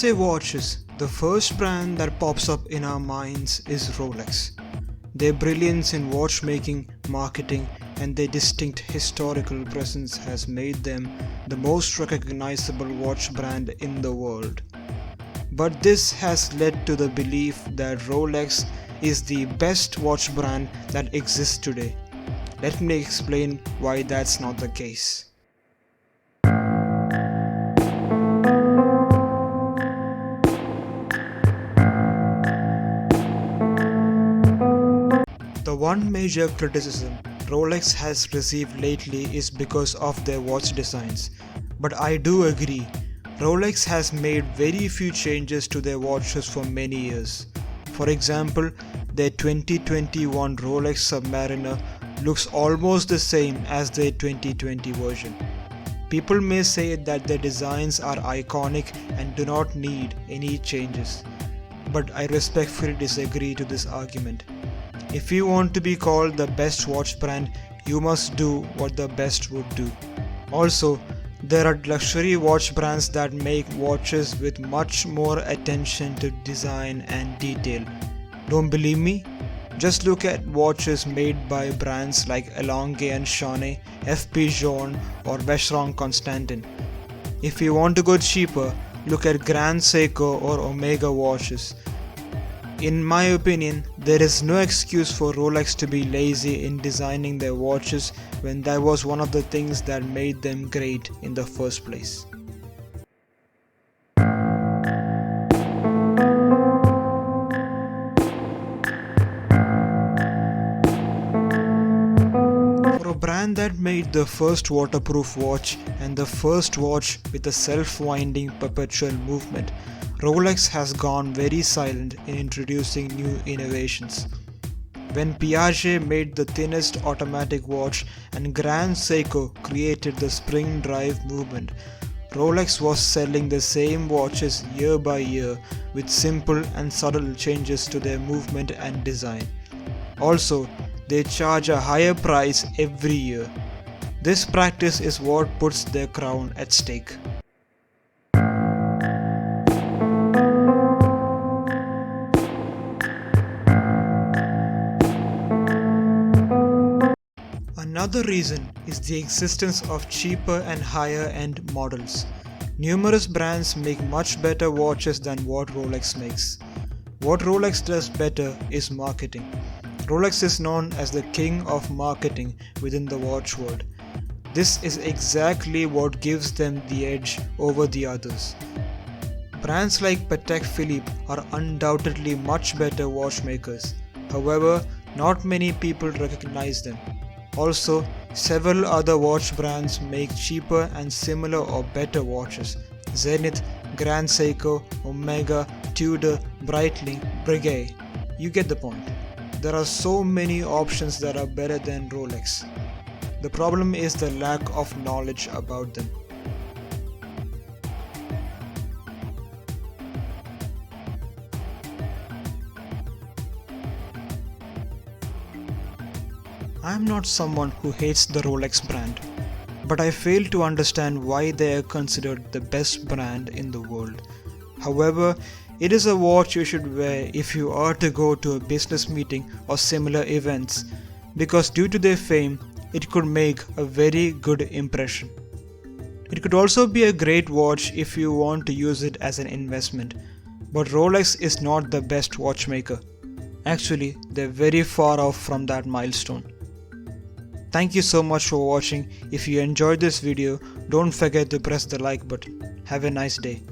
say watches, the first brand that pops up in our minds is Rolex. Their brilliance in watchmaking, marketing, and their distinct historical presence has made them the most recognizable watch brand in the world. But this has led to the belief that Rolex is the best watch brand that exists today. Let me explain why that's not the case. The one major criticism Rolex has received lately is because of their watch designs. But I do agree, Rolex has made very few changes to their watches for many years. For example, their 2021 Rolex Submariner looks almost the same as their 2020 version. People may say that their designs are iconic and do not need any changes, but I respectfully disagree to this argument. If you want to be called the best watch brand, you must do what the best would do. Also, there are luxury watch brands that make watches with much more attention to design and detail. Don't believe me? Just look at watches made by brands like Lange & Chanet, FP Journe or Vacheron Constantin. If you want to go cheaper, look at Grand Seiko or Omega watches. In my opinion, there is no excuse for Rolex to be lazy in designing their watches when that was one of the things that made them great in the first place. For a brand that made the first waterproof watch and the first watch with a self-winding perpetual movement, Rolex has gone very silent in introducing new innovations. When Piaget made the thinnest automatic watch and Grand Seiko created the spring drive movement, Rolex was selling the same watches year by year with simple and subtle changes to their movement and design. Also, they charge a higher price every year. This practice is what puts their crown at stake. Another reason is the existence of cheaper and higher end models. Numerous brands make much better watches than what Rolex makes. What Rolex does better is marketing. Rolex is known as the king of marketing within the watch world. This is exactly what gives them the edge over the others. Brands like Patek Philippe are undoubtedly much better watchmakers. However, not many people recognize them. Also, several other watch brands make cheaper and similar or better watches. Zenith, Grand Seiko, Omega, Tudor, Breitling, Breguet. You get the point. There are so many options that are better than Rolex. The problem is the lack of knowledge about them. I am not someone who hates the Rolex brand, but I fail to understand why they are considered the best brand in the world. However, it is a watch you should wear if you are to go to a business meeting or similar events, because due to their fame, it could make a very good impression. It could also be a great watch if you want to use it as an investment, but Rolex is not the best watchmaker. Actually, they're very far off from that milestone. Thank you so much for watching. If you enjoyed this video, don't forget to press the like button. Have a nice day.